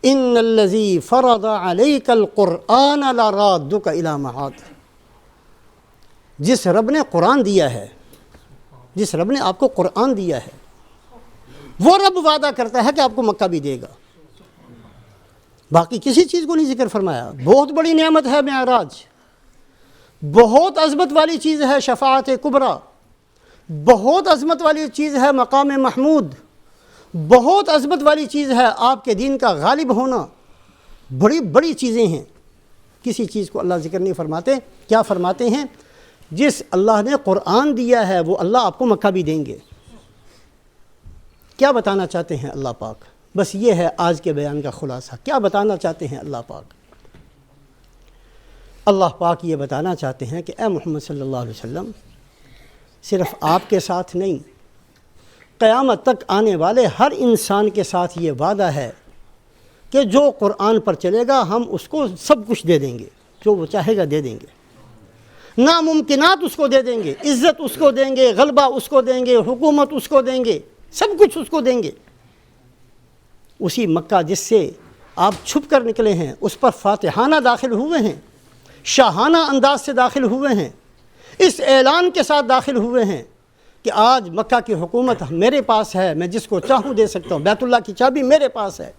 ان الذی فرض علیک القرآن لرادک الی معاد۔ جس رب نے قرآن دیا ہے، جس رب نے آپ کو قرآن دیا ہے، وہ رب وعدہ کرتا ہے کہ آپ کو مکہ بھی دے گا۔ باقی کسی چیز کو نہیں ذکر فرمایا۔ بہت بڑی نعمت ہے معراج، بہت عظمت والی چیز ہے شفاعت کبریٰ، بہت عظمت والی چیز ہے مقام محمود، بہت عظمت والی چیز ہے آپ کے دین کا غالب ہونا، بڑی بڑی چیزیں ہیں۔ کسی چیز کو اللہ ذکر نہیں فرماتے۔ کیا فرماتے ہیں؟ جس اللہ نے قرآن دیا ہے وہ اللہ آپ کو مکہ بھی دیں گے۔ کیا بتانا چاہتے ہیں اللہ پاک؟ بس یہ ہے آج کے بیان کا خلاصہ۔ کیا بتانا چاہتے ہیں اللہ پاک؟ اللہ پاک یہ بتانا چاہتے ہیں کہ اے محمد صلی اللہ علیہ وسلم، صرف آپ کے ساتھ نہیں، قیامت تک آنے والے ہر انسان کے ساتھ یہ وعدہ ہے کہ جو قرآن پر چلے گا ہم اس کو سب کچھ دے دیں گے، جو وہ چاہے گا دے دیں گے۔ ناممکنات اس کو دے دیں گے، عزت اس کو دیں گے، غلبہ اس کو دیں گے، حکومت اس کو دیں گے، سب کچھ اس کو دیں گے۔ اسی مکہ جس سے آپ چھپ کر نکلے ہیں اس پر فاتحانہ داخل ہوئے ہیں، شاہانہ انداز سے داخل ہوئے ہیں، اس اعلان کے ساتھ داخل ہوئے ہیں کہ آج مکہ کی حکومت میرے پاس ہے، میں جس کو چاہوں دے سکتا ہوں، بیت اللہ کی چابی میرے پاس ہے۔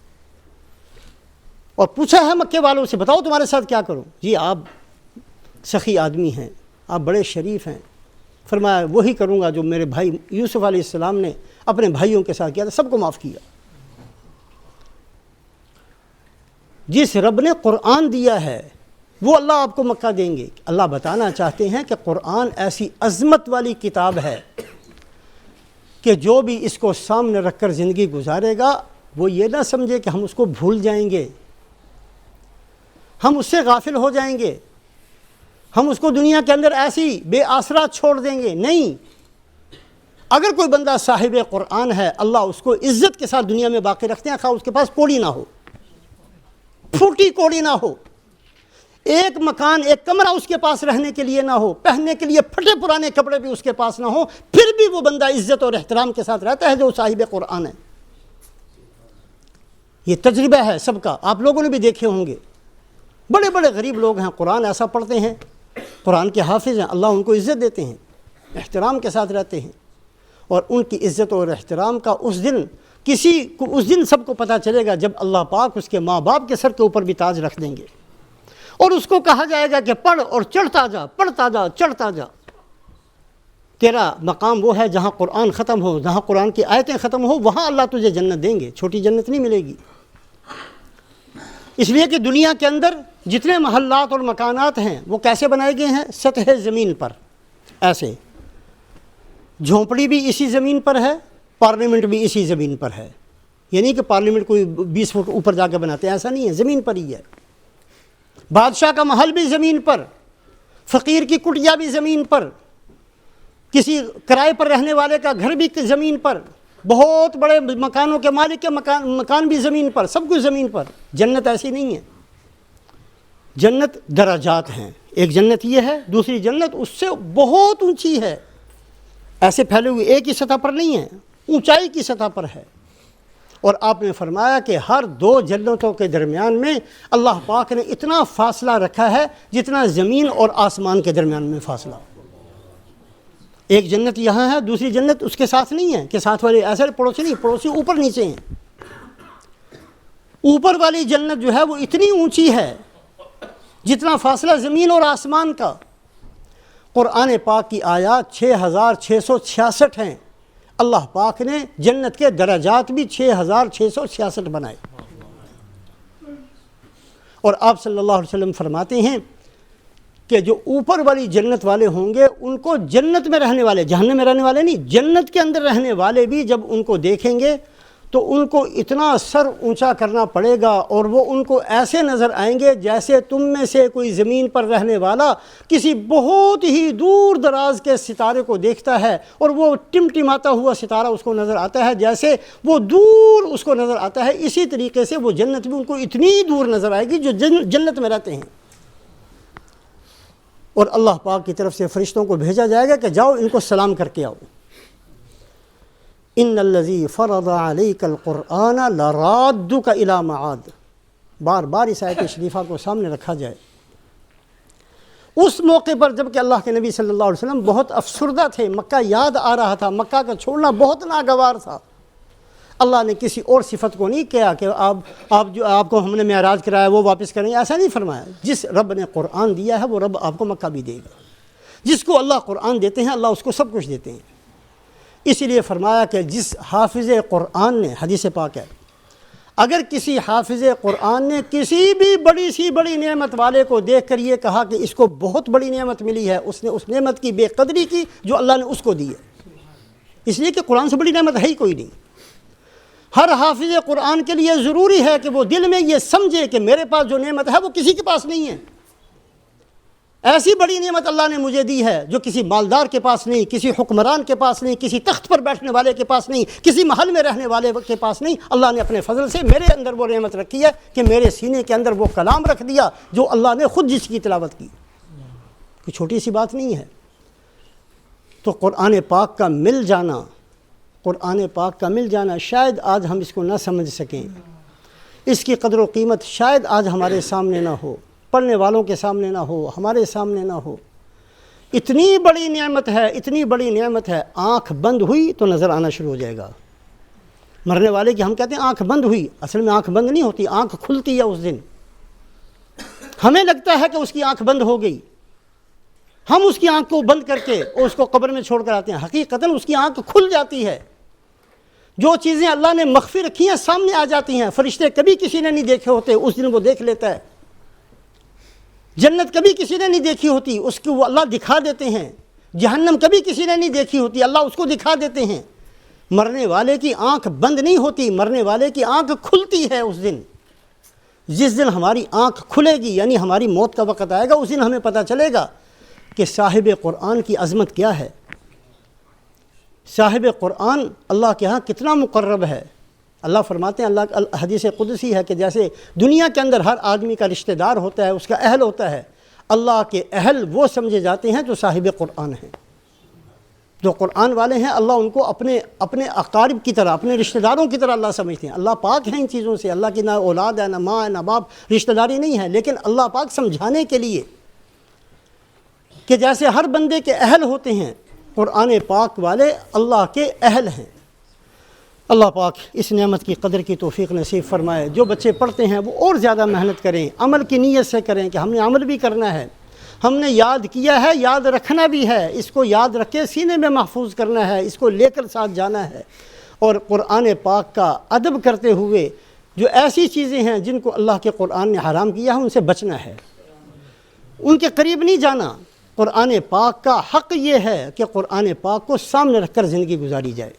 اور پوچھا ہے مکے والوں سے، بتاؤ تمہارے ساتھ کیا کروں؟ جی آپ سخی آدمی ہیں، آپ بڑے شریف ہیں۔ فرمایا وہی کروں گا جو میرے بھائی یوسف علیہ السلام نے اپنے بھائیوں کے ساتھ کیا تھا، سب کو معاف کیا۔ جس رب نے قرآن دیا ہے وہ اللہ آپ کو مکہ دیں گے۔ اللہ بتانا چاہتے ہیں کہ قرآن ایسی عظمت والی کتاب ہے کہ جو بھی اس کو سامنے رکھ کر زندگی گزارے گا وہ یہ نہ سمجھے کہ ہم اس کو بھول جائیں گے، ہم اس سے غافل ہو جائیں گے، ہم اس کو دنیا کے اندر ایسی بے آسرا چھوڑ دیں گے۔ نہیں، اگر کوئی بندہ صاحب قرآن ہے اللہ اس کو عزت کے ساتھ دنیا میں باقی رکھتے ہیں، خواہ اس کے پاس کوڑی نہ ہو، پھوٹی کوڑی نہ ہو، ایک مکان ایک کمرہ اس کے پاس رہنے کے لیے نہ ہو، پہننے کے لیے پھٹے پرانے کپڑے بھی اس کے پاس نہ ہو، پھر بھی وہ بندہ عزت اور احترام کے ساتھ رہتا ہے جو صاحب قرآن ہے۔ یہ تجربہ ہے سب کا، آپ لوگوں نے بھی دیکھے ہوں گے۔ بڑے بڑے غریب لوگ ہیں، قرآن ایسا پڑھتے ہیں، قرآن کے حافظ ہیں، اللہ ان کو عزت دیتے ہیں، احترام کے ساتھ رہتے ہیں، اور ان کی عزت اور احترام کا اس دن سب کو پتہ چلے گا جب اللہ پاک اس کے ماں باپ کے سر کے اوپر بھی تاج رکھ دیں گے، اور اس کو کہا جائے گا کہ پڑھ اور چڑھتا جا، پڑھتا جا، چڑھتا جا۔ تیرا مقام وہ ہے جہاں قرآن ختم ہو، جہاں قرآن کی آیتیں ختم ہو، وہاں اللہ تجھے جنت دیں گے، چھوٹی جنت نہیں ملے گی۔ اس لیے کہ دنیا کے اندر جتنے محلات اور مکانات ہیں وہ کیسے بنائے گئے ہیں؟ سطح زمین پر، ایسے۔ جھونپڑی بھی اسی زمین پر ہے، پارلیمنٹ بھی اسی زمین پر ہے۔ یعنی کہ پارلیمنٹ کوئی 20 فٹ اوپر جا کے بناتے ہیں، ایسا نہیں ہے، زمین پر ہی ہے۔ بادشاہ کا محل بھی زمین پر، فقیر کی کٹیا بھی زمین پر، کسی کرائے پر رہنے والے کا گھر بھی زمین پر، بہت بڑے مکانوں کے مالک کے مکان بھی زمین پر، سب کچھ زمین پر۔ جنت ایسی نہیں ہے، جنت درجات ہیں۔ ایک جنت یہ ہے، دوسری جنت اس سے بہت اونچی ہے، ایسے پھیلے ہوئے ایک ہی سطح پر نہیں ہے، اونچائی کی سطح پر ہے۔ اور آپ نے فرمایا کہ ہر دو جنتوں کے درمیان میں اللہ پاک نے اتنا فاصلہ رکھا ہے جتنا زمین اور آسمان کے درمیان میں فاصلہ۔ ایک جنت یہاں ہے، دوسری جنت اس کے ساتھ نہیں ہے کہ ساتھ والے ایسے پڑوسی نہیں، پڑوسی اوپر نیچے ہیں۔ اوپر والی جنت جو ہے وہ اتنی اونچی ہے جتنا فاصلہ زمین اور آسمان کا۔ قرآن پاک کی آیات 6666 ہیں، اللہ پاک نے جنت کے درجات بھی 6666 بنائے۔ اور آپ صلی اللہ علیہ وسلم فرماتے ہیں کہ جو اوپر والی جنت والے ہوں گے ان کو جنت میں رہنے والے، جہنم میں رہنے والے نہیں، جنت کے اندر رہنے والے بھی جب ان کو دیکھیں گے تو ان کو اتنا سر اونچا کرنا پڑے گا اور وہ ان کو ایسے نظر آئیں گے جیسے تم میں سے کوئی زمین پر رہنے والا کسی بہت ہی دور دراز کے ستارے کو دیکھتا ہے اور وہ ٹمٹماتا ہوا ستارہ اس کو نظر آتا ہے، جیسے وہ دور اس کو نظر آتا ہے، اسی طریقے سے وہ جنت بھی ان کو اتنی دور نظر آئے گی جو جنت میں رہتے ہیں۔ اور اللہ پاک کی طرف سے فرشتوں کو بھیجا جائے گا کہ جاؤ ان کو سلام کر کے آؤ۔ ان الذی فرض علیک القرآن لرادک الی معاد۔ بار بار اس آیت شریفہ کو سامنے رکھا جائے۔ اس موقع پر جب کہ اللہ کے نبی صلی اللہ علیہ وسلم بہت افسردہ تھے، مکہ یاد آ رہا تھا، مکہ کا چھوڑنا بہت ناگوار تھا، اللہ نے کسی اور صفت کو نہیں کہا کہ آپ کو ہم نے معراج کرایا وہ واپس کریں گے، ایسا نہیں فرمایا۔ جس رب نے قرآن دیا ہے وہ رب آپ کو مکہ بھی دے گا۔ جس کو اللہ قرآن دیتے ہیں اللہ اس کو سب کچھ دیتے ہیں۔ اسی لیے فرمایا کہ جس حافظ قرآن نے، حدیث پاک ہے، اگر کسی حافظ قرآن نے کسی بھی بڑی سی بڑی نعمت والے کو دیکھ کر یہ کہا کہ اس کو بہت بڑی نعمت ملی ہے، اس نے اس نعمت کی بے قدری کی جو اللہ نے اس کو دی ہے، اس لیے کہ قرآن سے بڑی نعمت ہے ہی کوئی نہیں۔ ہر حافظ قرآن کے لیے ضروری ہے کہ وہ دل میں یہ سمجھے کہ میرے پاس جو نعمت ہے وہ کسی کے پاس نہیں ہے۔ ایسی بڑی نعمت اللہ نے مجھے دی ہے جو کسی مالدار کے پاس نہیں، کسی حکمران کے پاس نہیں، کسی تخت پر بیٹھنے والے کے پاس نہیں، کسی محل میں رہنے والے کے پاس نہیں۔ اللہ نے اپنے فضل سے میرے اندر وہ نعمت رکھی ہے کہ میرے سینے کے اندر وہ کلام رکھ دیا جو اللہ نے خود جس کی تلاوت کی، کوئی چھوٹی سی بات نہیں ہے۔ تو قرآن پاک کا مل جانا، قرآن پاک کا مل جانا، شاید آج ہم اس کو نہ سمجھ سکیں، اس کی قدر و قیمت شاید آج ہمارے سامنے نہ ہو، پڑھنے والوں کے سامنے نہ ہو، ہمارے سامنے نہ ہو۔ اتنی بڑی نعمت ہے، اتنی بڑی نعمت ہے، آنکھ بند ہوئی تو نظر آنا شروع ہو جائے گا۔ مرنے والے کی ہم کہتے ہیں آنکھ بند ہوئی، اصل میں آنکھ بند نہیں ہوتی، آنکھ کھلتی ہے اس دن۔ ہمیں لگتا ہے کہ اس کی آنکھ بند ہو گئی، ہم اس کی آنکھ کو بند کر کے اس کو قبر میں چھوڑ کر آتے ہیں، حقیقتاً اس کی آنکھ کھل جاتی ہے۔ جو چیزیں اللہ نے مخفی رکھی ہیں سامنے آ جاتی ہیں، فرشتے کبھی کسی نے نہیں دیکھے ہوتے اس دن وہ دیکھ لیتا ہے۔ جنت کبھی کسی نے نہیں دیکھی ہوتی اس کو وہ اللہ دکھا دیتے ہیں۔ جہنم کبھی کسی نے نہیں دیکھی ہوتی اللہ اس کو دکھا دیتے ہیں۔ مرنے والے کی آنکھ بند نہیں ہوتی، مرنے والے کی آنکھ کھلتی ہے اس دن۔ جس دن ہماری آنکھ کھلے گی یعنی ہماری موت کا وقت آئے گا، اس دن ہمیں پتہ چلے گا کہ صاحب قرآن کی عظمت کیا ہے، صاحب قرآن اللہ کے ہاں کتنا مقرب ہے۔ اللہ فرماتے ہیں، اللہ حدیث قدسی ہے کہ جیسے دنیا کے اندر ہر آدمی کا رشتہ دار ہوتا ہے، اس کا اہل ہوتا ہے، اللہ کے اہل وہ سمجھے جاتے ہیں جو صاحب قرآن ہیں، جو قرآن والے ہیں۔ اللہ ان کو اپنے اقارب کی طرح، اپنے رشتہ داروں کی طرح اللہ سمجھتے ہیں۔ اللہ پاک ہیں ان چیزوں سے، اللہ کی نہ اولاد ہے، نہ ماں ہے، نہ باپ، رشتہ داری نہیں ہے، لیکن اللہ پاک سمجھانے کے لیے کہ جیسے ہر بندے کے اہل ہوتے ہیں، قرآن پاک والے اللہ کے اہل ہیں۔ اللہ پاک اس نعمت کی قدر کی توفیق نصیب فرمائے۔ جو بچے پڑھتے ہیں وہ اور زیادہ محنت کریں، عمل کی نیت سے کریں کہ ہم نے عمل بھی کرنا ہے، ہم نے یاد کیا ہے، یاد رکھنا بھی ہے، اس کو یاد رکھ کے سینے میں محفوظ کرنا ہے، اس کو لے کر ساتھ جانا ہے، اور قرآن پاک کا ادب کرتے ہوئے جو ایسی چیزیں ہیں جن کو اللہ کے قرآن نے حرام کیا ہے ان سے بچنا ہے، ان کے قریب نہیں جانا۔ قرآن پاک کا حق یہ ہے کہ قرآن پاک کو سامنے رکھ کر زندگی گزاری جائے۔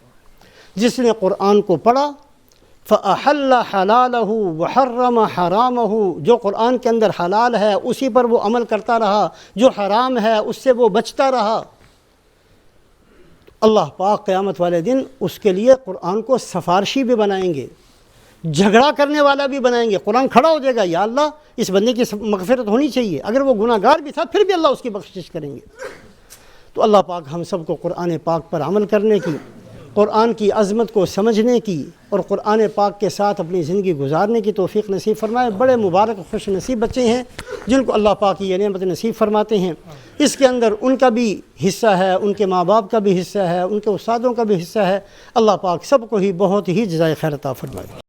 جس نے قرآن کو پڑھا فَأَحَلَّ حَلَالَهُ وَحَرَّمَ حَرَامَهُ، جو قرآن کے اندر حلال ہے اسی پر وہ عمل کرتا رہا، جو حرام ہے اس سے وہ بچتا رہا، اللہ پاک قیامت والے دن اس کے لیے قرآن کو سفارشی بھی بنائیں گے، جھگڑا کرنے والا بھی بنائیں گے۔ قرآن کھڑا ہو جائے گا، یا اللہ اس بندے کی مغفرت ہونی چاہیے، اگر وہ گناہ گار بھی تھا پھر بھی اللہ اس کی بخشش کریں گے۔ تو اللہ پاک ہم سب کو قرآن پاک پر عمل کرنے کی، قرآن کی عظمت کو سمجھنے کی اور قرآن پاک کے ساتھ اپنی زندگی گزارنے کی توفیق نصیب فرمائے۔ بڑے مبارک خوش نصیب بچے ہیں جن کو اللہ پاک یہ نعمت نصیب فرماتے ہیں۔ اس کے اندر ان کا بھی حصہ ہے، ان کے ماں باپ کا بھی حصہ ہے، ان کے استادوں کا بھی حصہ ہے۔ اللہ پاک سب کو ہی بہت ہی جزائے خیر عطا فرمائے۔